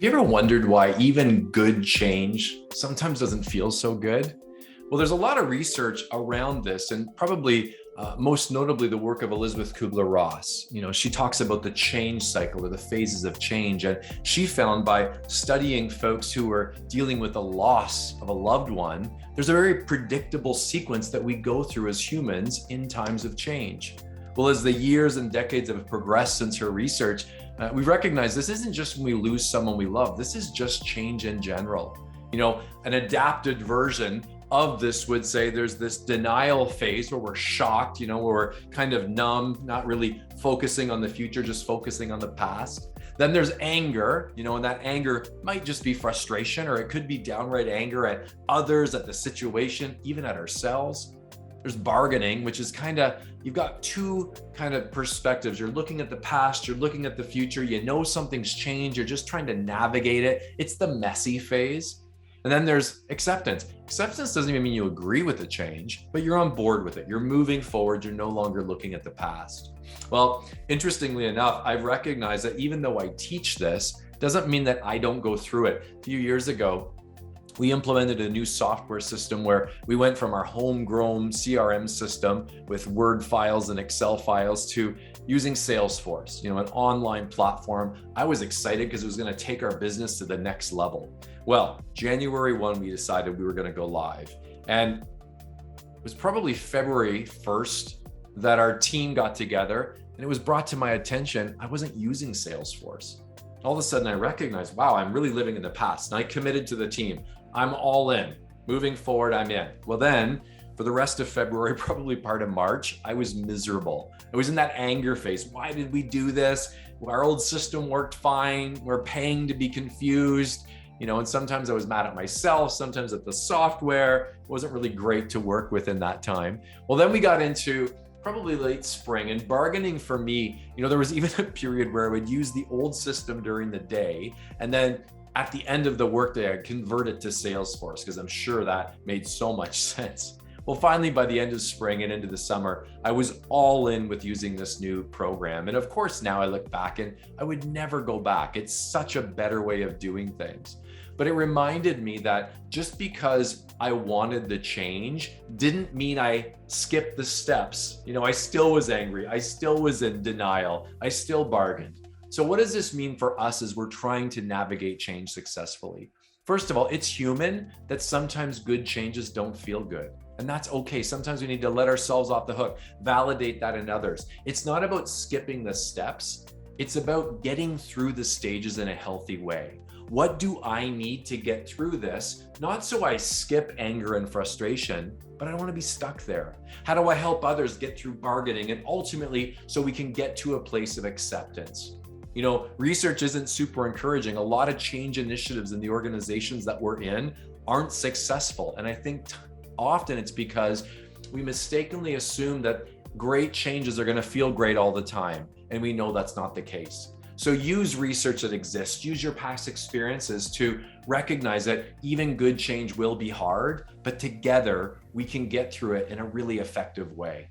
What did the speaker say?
Have you ever wondered why even good change sometimes doesn't feel so good? Well, there's a lot of research around this, and probably most notably the work of Elizabeth Kubler-Ross. She talks about the change cycle or the phases of change, and she found by studying folks who were dealing with the loss of a loved one, there's a very predictable sequence that we go through as humans in times of change. Well, as the years and decades have progressed since her research, we've recognized this isn't just when we lose someone we love, this is just change in general. An adapted version of this would say there's this denial phase where we're shocked, where we're kind of numb, not really focusing on the future, just focusing on the past. Then there's anger, and that anger might just be frustration, or it could be downright anger at others, at the situation, even at ourselves. There's bargaining, which is you've got two kind of perspectives. You're looking at the past, you're looking at the future, something's changed, you're just trying to navigate it. It's the messy phase. And then there's acceptance. Acceptance doesn't even mean you agree with the change, but you're on board with it. You're moving forward. You're no longer looking at the past. Well, interestingly enough, I've recognized that even though I teach this, doesn't mean that I don't go through it. A few years ago, we implemented a new software system where we went from our homegrown CRM system with Word files and Excel files to using Salesforce, an online platform. I was excited because it was going to take our business to the next level. Well, January 1, we decided we were going to go live. And it was probably February 1st that our team got together, and it was brought to my attention I wasn't using Salesforce. All of a sudden I recognized, wow, I'm really living in the past. And I committed to the team. I'm all in. Moving forward, I'm in. Well, then for the rest of February, probably part of March, I was miserable. I was in that anger phase. Why did we do this? Our old system worked fine. We're paying to be confused. And sometimes I was mad at myself, sometimes at the software. It wasn't really great to work with in that time. Well, then we got into probably late spring, and bargaining for me, there was even a period where I would use the old system during the day, and then at the end of the workday, I'd convert it to Salesforce because I'm sure that made so much sense. Well, finally, by the end of spring and into the summer, I was all in with using this new program. And of course, now I look back and I would never go back. It's such a better way of doing things. But it reminded me that just because I wanted the change didn't mean I skipped the steps. I still was angry. I still was in denial. I still bargained. So what does this mean for us as we're trying to navigate change successfully? First of all, it's human that sometimes good changes don't feel good. And that's okay. Sometimes we need to let ourselves off the hook, validate that in others. It's not about skipping the steps. It's about getting through the stages in a healthy way. What do I need to get through this? Not so I skip anger and frustration, but I don't want to be stuck there. How do I help others get through bargaining, and ultimately so we can get to a place of acceptance? Research isn't super encouraging. A lot of change initiatives in the organizations that we're in aren't successful. And I think often it's because we mistakenly assume that great changes are going to feel great all the time. And we know that's not the case. So use research that exists, use your past experiences to recognize that even good change will be hard, but together we can get through it in a really effective way.